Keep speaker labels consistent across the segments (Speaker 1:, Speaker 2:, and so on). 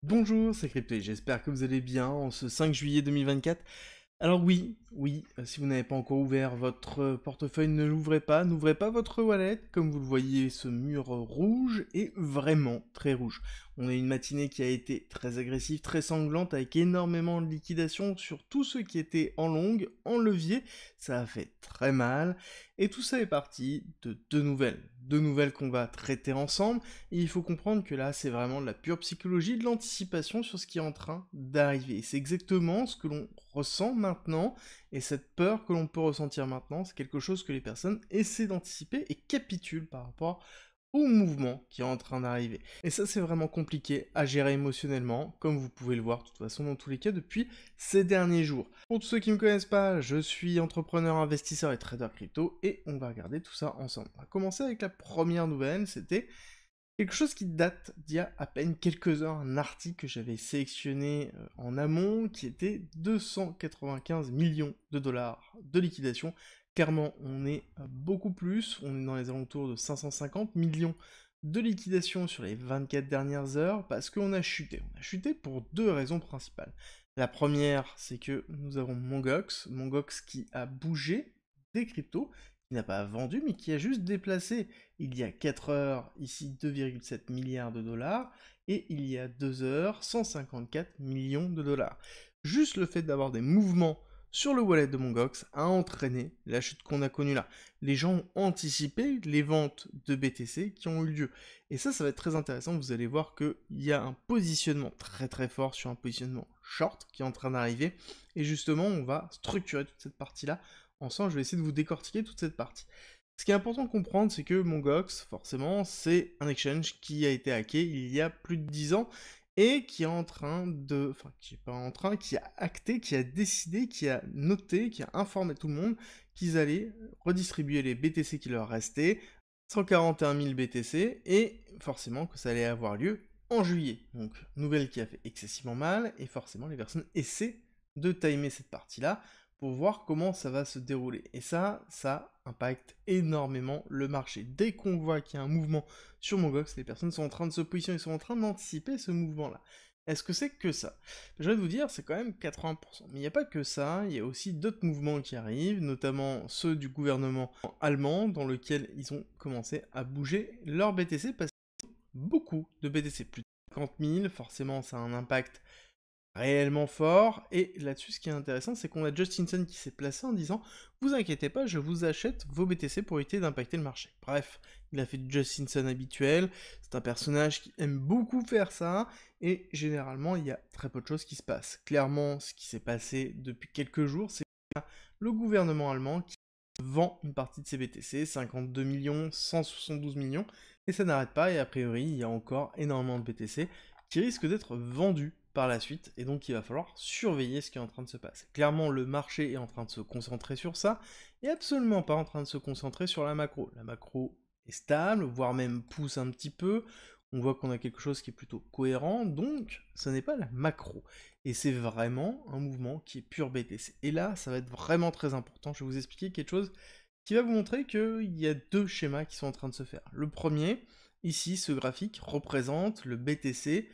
Speaker 1: Bonjour, c'est Crypto et j'espère que vous allez bien en ce 5 juillet 2024. Alors oui, si vous n'avez pas encore ouvert votre portefeuille, ne l'ouvrez pas, n'ouvrez pas votre wallet. Comme vous le voyez, ce mur rouge est vraiment très rouge. On a une matinée qui a été très agressive, très sanglante, avec énormément de liquidation sur tous ceux qui étaient en longue, en levier. Ça a fait très mal. Et tout ça est parti de deux nouvelles. Deux nouvelles qu'on va traiter ensemble. Et il faut comprendre que là, c'est vraiment de la pure psychologie, de l'anticipation sur ce qui est en train d'arriver. Et c'est exactement ce que l'on ressent maintenant, et cette peur que l'on peut ressentir maintenant, c'est quelque chose que les personnes essaient d'anticiper et capitulent par rapport au mouvement qui est en train d'arriver. Et ça, c'est vraiment compliqué à gérer émotionnellement, comme vous pouvez le voir de toute façon dans tous les cas depuis ces derniers jours. Pour tous ceux qui ne me connaissent pas, je suis entrepreneur, investisseur et trader crypto, et on va regarder tout ça ensemble. On va commencer avec la première nouvelle, c'était quelque chose qui date d'il y a à peine quelques heures, un article que j'avais sélectionné en amont, qui était 295 millions de dollars de liquidation. Clairement, on est beaucoup plus, on est dans les alentours de 550 millions de liquidation sur les 24 dernières heures, parce qu'on a chuté. On a chuté pour deux raisons principales. La première, c'est que nous avons Mongox qui a bougé des cryptos, qui n'a pas vendu, mais qui a juste déplacé il y a 4 heures, ici 2,7 milliards de dollars, et il y a 2 heures, 154 millions de dollars. Juste le fait d'avoir des mouvements sur le wallet de Mongox a entraîné la chute qu'on a connue là. Les gens ont anticipé les ventes de BTC qui ont eu lieu. Et ça va être très intéressant, vous allez voir qu'il y a un positionnement très très fort sur un positionnement short qui est en train d'arriver. Et justement, on va structurer toute cette partie-là. Ensemble, je vais essayer de vous décortiquer toute cette partie. Ce qui est important de comprendre, c'est que Mongox, forcément, c'est un exchange qui a été hacké il y a plus de 10 ans et qui est en train de... Enfin, qui est pas en train, qui a acté, qui a décidé, qui a noté, qui a informé tout le monde qu'ils allaient redistribuer les BTC qui leur restaient, 141 000 BTC, et forcément que ça allait avoir lieu en juillet. Donc, nouvelle qui a fait excessivement mal, et forcément les personnes essaient de timer cette partie-là pour voir comment ça va se dérouler. Et ça impacte énormément le marché. Dès qu'on voit qu'il y a un mouvement sur Mongox, les personnes sont en train de se positionner, sont en train d'anticiper ce mouvement-là. Est-ce que c'est que ça? Je vais vous dire, c'est quand même 80%. Mais il n'y a pas que ça, il y a aussi d'autres mouvements qui arrivent, notamment ceux du gouvernement allemand, dans lequel ils ont commencé à bouger leur BTC, parce que beaucoup de BTC, plus de 50 000, forcément ça a un impact réellement fort, et là-dessus ce qui est intéressant c'est qu'on a Justinson qui s'est placé en disant vous inquiétez pas, je vous achète vos BTC pour éviter d'impacter le marché. Bref, il a fait du Justinson habituel, c'est un personnage qui aime beaucoup faire ça, et généralement il y a très peu de choses qui se passent. Clairement, ce qui s'est passé depuis quelques jours, c'est le gouvernement allemand qui vend une partie de ses BTC, 52 millions, 172 millions, et ça n'arrête pas, et a priori il y a encore énormément de BTC qui risquent d'être vendus par la suite, et donc il va falloir surveiller ce qui est en train de se passer. Clairement, le marché est en train de se concentrer sur ça, et absolument pas en train de se concentrer sur la macro. La macro est stable, voire même pousse un petit peu, on voit qu'on a quelque chose qui est plutôt cohérent, donc ce n'est pas la macro. Et c'est vraiment un mouvement qui est pur BTC. Et là, ça va être vraiment très important, je vais vous expliquer quelque chose qui va vous montrer qu'il y a deux schémas qui sont en train de se faire. Le premier, ici, ce graphique représente le BTC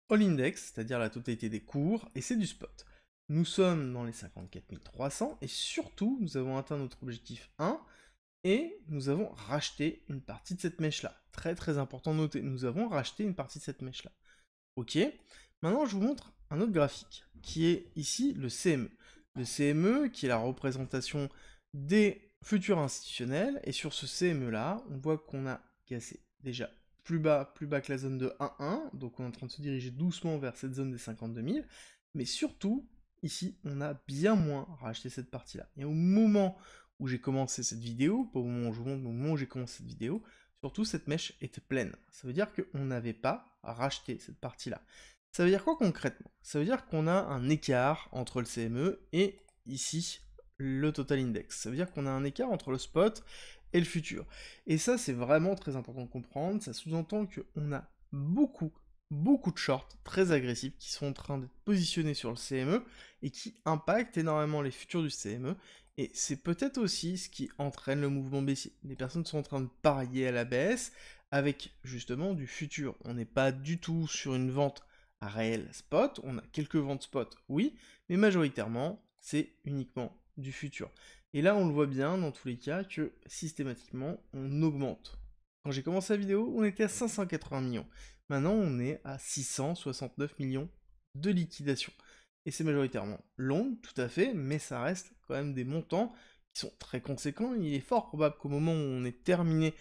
Speaker 1: All Index, c'est-à-dire la totalité des cours, et c'est du spot. Nous sommes dans les 54 300, et surtout, nous avons atteint notre objectif 1, et nous avons racheté une partie de cette mèche-là. Très très important de noter, nous avons racheté une partie de cette mèche-là. Ok, maintenant je vous montre un autre graphique, qui est ici le CME. Le CME, qui est la représentation des futurs institutionnels, et sur ce CME-là, on voit qu'on a cassé déjà plus bas que la zone de 1,1, donc on est en train de se diriger doucement vers cette zone des 52 000, mais surtout, ici, on a bien moins racheté cette partie-là. Et au moment où j'ai commencé cette vidéo, pas au moment où je vous montre, mais au moment où j'ai commencé cette vidéo, surtout cette mèche était pleine. Ça veut dire qu'on n'avait pas racheté cette partie-là. Ça veut dire quoi concrètement? Ça veut dire qu'on a un écart entre le CME et ici le total index. Ça veut dire qu'on a un écart entre le spot et le futur. Et ça, c'est vraiment très important de comprendre. Ça sous-entend qu'on a beaucoup de shorts très agressifs qui sont en train d'être positionnés sur le CME et qui impactent énormément les futurs du CME. Et c'est peut-être aussi ce qui entraîne le mouvement baissier. Les personnes sont en train de parier à la baisse avec justement du futur. On n'est pas du tout sur une vente réel spot, on a quelques ventes spot, oui, mais majoritairement, c'est uniquement du futur. Et là, on le voit bien dans tous les cas que systématiquement, on augmente. Quand j'ai commencé la vidéo, on était à 580 millions. Maintenant, on est à 669 millions de liquidation. Et c'est majoritairement long, tout à fait, mais ça reste quand même des montants qui sont très conséquents. Il est fort probable qu'au moment où on ait terminé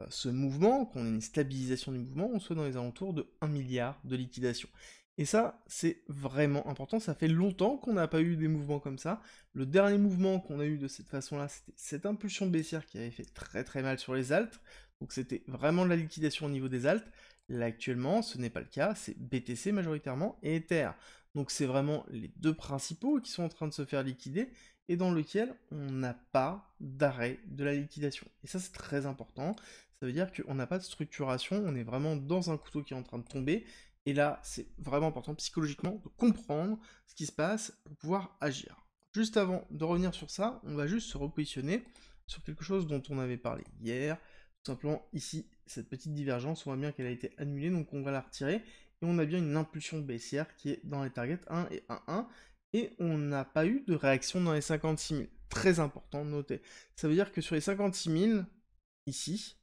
Speaker 1: ce mouvement, qu'on ait une stabilisation du mouvement, on soit dans les alentours de 1 milliard de liquidation. Et ça, c'est vraiment important. Ça fait longtemps qu'on n'a pas eu des mouvements comme ça. Le dernier mouvement qu'on a eu de cette façon-là, c'était cette impulsion baissière qui avait fait très très mal sur les alts. Donc c'était vraiment de la liquidation au niveau des alts. Là actuellement, ce n'est pas le cas. C'est BTC majoritairement et Ether. Donc c'est vraiment les deux principaux qui sont en train de se faire liquider et dans lequel on n'a pas d'arrêt de la liquidation. Et ça, c'est très important. Ça veut dire qu'on n'a pas de structuration, on est vraiment dans un couteau qui est en train de tomber. Et là, c'est vraiment important psychologiquement de comprendre ce qui se passe pour pouvoir agir. Juste avant de revenir sur ça, on va juste se repositionner sur quelque chose dont on avait parlé hier. Tout simplement, ici, cette petite divergence, on voit bien qu'elle a été annulée, donc on va la retirer. Et on a bien une impulsion baissière qui est dans les targets 1 et 1,1. Et on n'a pas eu de réaction dans les 56 000. Très important de noter. Ça veut dire que sur les 56 000, ici,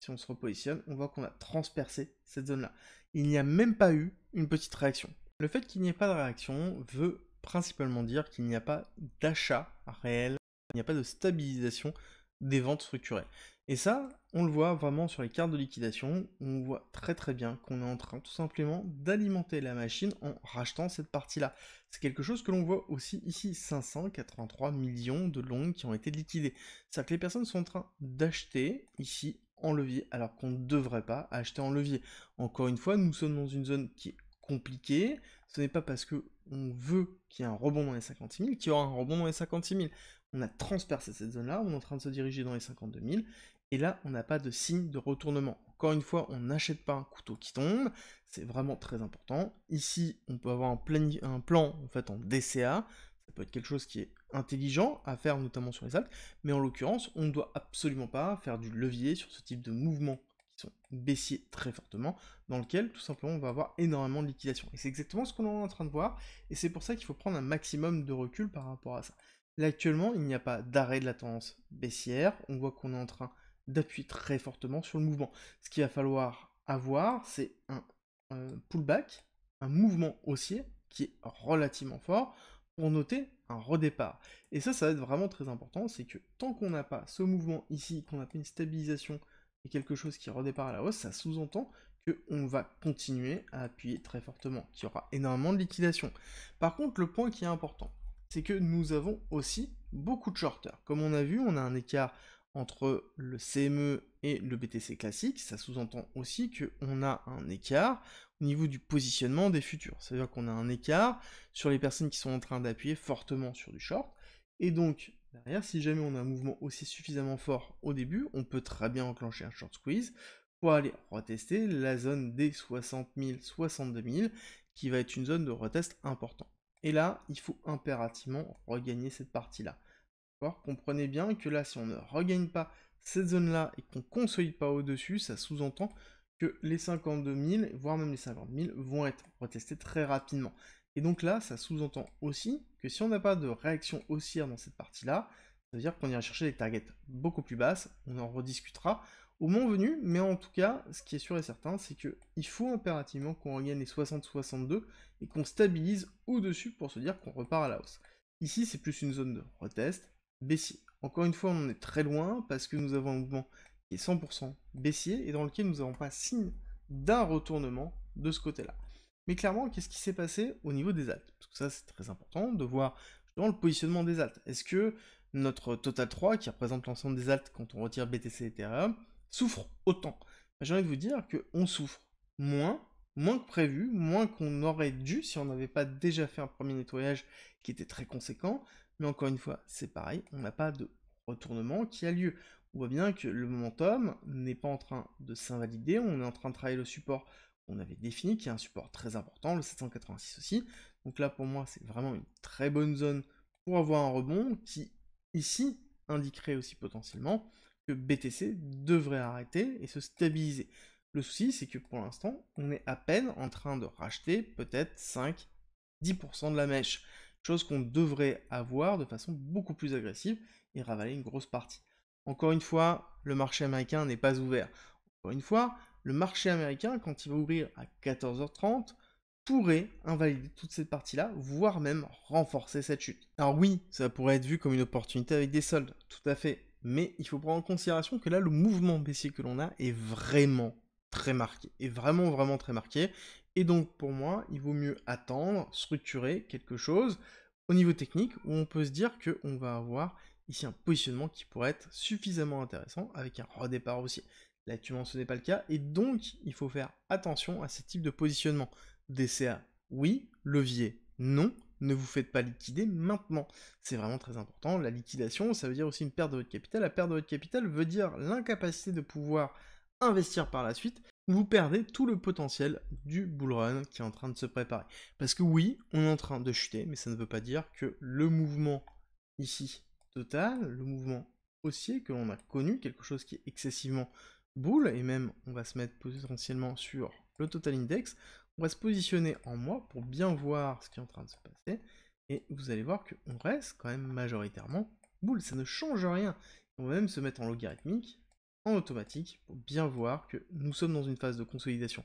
Speaker 1: si on se repositionne, on voit qu'on a transpercé cette zone-là. Il n'y a même pas eu une petite réaction. Le fait qu'il n'y ait pas de réaction veut principalement dire qu'il n'y a pas d'achat réel, il n'y a pas de stabilisation des ventes structurées. Et ça, on le voit vraiment sur les cartes de liquidation, on voit très très bien qu'on est en train tout simplement d'alimenter la machine en rachetant cette partie-là. C'est quelque chose que l'on voit aussi ici, 583 millions de longs qui ont été liquidés. C'est-à-dire que les personnes sont en train d'acheter ici en levier, alors qu'on ne devrait pas acheter en levier. Encore une fois, nous sommes dans une zone qui est compliquée, ce n'est pas parce que on veut qu'il y ait un rebond dans les 56 000 qu'il y aura un rebond dans les 56 000. On a transpercé cette zone-là, on est en train de se diriger dans les 52 000, et là, on n'a pas de signe de retournement. Encore une fois, on n'achète pas un couteau qui tombe, c'est vraiment très important. Ici, on peut avoir un plan en fait en DCA, ça peut être quelque chose qui est intelligent à faire notamment sur les alts, mais en l'occurrence, on ne doit absolument pas faire du levier sur ce type de mouvement qui sont baissiers très fortement, dans lequel tout simplement on va avoir énormément de liquidation. Et c'est exactement ce qu'on est en train de voir, et c'est pour ça qu'il faut prendre un maximum de recul par rapport à ça. Là actuellement, il n'y a pas d'arrêt de la tendance baissière, on voit qu'on est en train d'appuyer très fortement sur le mouvement. Ce qu'il va falloir avoir, c'est un pullback, un mouvement haussier qui est relativement fort pour noter un redépart. Et ça va être vraiment très important, c'est que tant qu'on n'a pas ce mouvement ici, qu'on n'a pas une stabilisation et quelque chose qui redépart à la hausse, ça sous-entend qu'on va continuer à appuyer très fortement, qu'il y aura énormément de liquidation. Par contre, le point qui est important, c'est que nous avons aussi beaucoup de shorters. Comme on a vu, on a un écart entre le CME et le BTC classique, ça sous-entend aussi qu'on a un écart au niveau du positionnement des futurs. C'est-à-dire qu'on a un écart sur les personnes qui sont en train d'appuyer fortement sur du short, et donc derrière, si jamais on a un mouvement aussi suffisamment fort au début, on peut très bien enclencher un short squeeze pour aller retester la zone des 60 000, 62 000, qui va être une zone de retest important. Et là, il faut impérativement regagner cette partie-là. Comprenez bien que là, si on ne regagne pas cette zone-là et qu'on ne consolide pas au-dessus, ça sous-entend que les 52 000, voire même les 50 000, vont être retestés très rapidement. Et donc là, ça sous-entend aussi que si on n'a pas de réaction haussière dans cette partie-là, ça veut dire qu'on ira chercher des targets beaucoup plus basses, on en rediscutera au moment venu, mais en tout cas, ce qui est sûr et certain, c'est qu'il faut impérativement qu'on regagne les 60-62 et qu'on stabilise au-dessus pour se dire qu'on repart à la hausse. Ici, c'est plus une zone de retest, baissier. Encore une fois, on en est très loin parce que nous avons un mouvement qui est 100% baissier et dans lequel nous n'avons pas signe d'un retournement de ce côté-là. Mais clairement, qu'est-ce qui s'est passé au niveau des alts? Parce que ça, c'est très important de voir justement le positionnement des alts. Est-ce que notre Total 3, qui représente l'ensemble des alts quand on retire BTC et Ethereum, souffre autant? J'ai envie de vous dire qu'on souffre moins que prévu, moins qu'on aurait dû si on n'avait pas déjà fait un premier nettoyage qui était très conséquent. Mais encore une fois, c'est pareil, on n'a pas de retournement qui a lieu. On voit bien que le momentum n'est pas en train de s'invalider, on est en train de travailler le support qu'on avait défini, qui est un support très important, le 786 aussi. Donc là, pour moi, c'est vraiment une très bonne zone pour avoir un rebond qui, ici, indiquerait aussi potentiellement que BTC devrait arrêter et se stabiliser. Le souci, c'est que pour l'instant, on est à peine en train de racheter peut-être 5-10% de la mèche, chose qu'on devrait avoir de façon beaucoup plus agressive et ravaler une grosse partie. Encore une fois, le marché américain n'est pas ouvert. Encore une fois, le marché américain, quand il va ouvrir à 14h30, pourrait invalider toute cette partie-là, voire même renforcer cette chute. Alors oui, ça pourrait être vu comme une opportunité avec des soldes, tout à fait, mais il faut prendre en considération que là, le mouvement baissier que l'on a est vraiment très marqué, est vraiment très marqué, et donc pour moi, il vaut mieux attendre, structurer quelque chose au niveau technique, où on peut se dire qu'on va avoir ici un positionnement qui pourrait être suffisamment intéressant, avec un redépart aussi. Là, actuellement, ce n'est pas le cas, et donc, il faut faire attention à ce type de positionnement. DCA, oui. Levier, non. Ne vous faites pas liquider maintenant. C'est vraiment très important. La liquidation, ça veut dire aussi une perte de votre capital. La perte de votre capital veut dire l'incapacité de pouvoir investir par la suite. Vous perdez tout le potentiel du bull run qui est en train de se préparer. Parce que oui, on est en train de chuter, mais ça ne veut pas dire que le mouvement ici total, le mouvement haussier que l'on a connu, quelque chose qui est excessivement bull, et même on va se mettre potentiellement sur le total index, on va se positionner en mois pour bien voir ce qui est en train de se passer, et vous allez voir qu'on reste quand même majoritairement bull, ça ne change rien. On va même se mettre en logarithmique, en automatique, pour bien voir que nous sommes dans une phase de consolidation.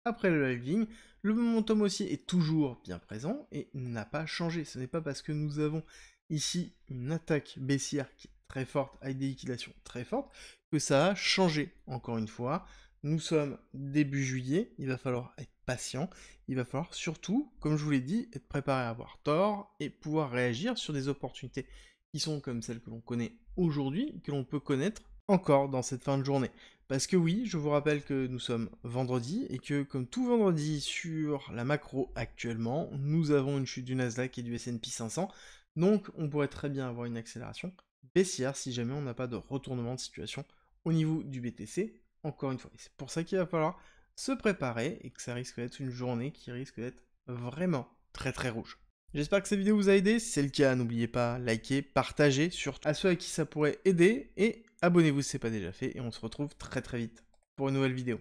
Speaker 1: Après le halving, le momentum haussier est toujours bien présent et n'a pas changé. Ce n'est pas parce que nous avons ici une attaque baissière qui est très forte, avec des liquidations très fortes, que ça a changé. Encore une fois, nous sommes début juillet, il va falloir être patient, il va falloir surtout, comme je vous l'ai dit, être préparé à avoir tort et pouvoir réagir sur des opportunités qui sont comme celles que l'on connaît aujourd'hui, que l'on peut connaître encore dans cette fin de journée. Parce que oui, je vous rappelle que nous sommes vendredi, et que comme tout vendredi sur la macro actuellement, nous avons une chute du Nasdaq et du S&P 500, donc on pourrait très bien avoir une accélération baissière si jamais on n'a pas de retournement de situation au niveau du BTC, encore une fois. Et c'est pour ça qu'il va falloir se préparer, et que ça risque d'être une journée qui risque d'être vraiment très rouge. J'espère que cette vidéo vous a aidé. Si c'est le cas, n'oubliez pas, likez, partagez, surtout à ceux à qui ça pourrait aider, et abonnez-vous si ce n'est pas déjà fait, et on se retrouve très vite pour une nouvelle vidéo.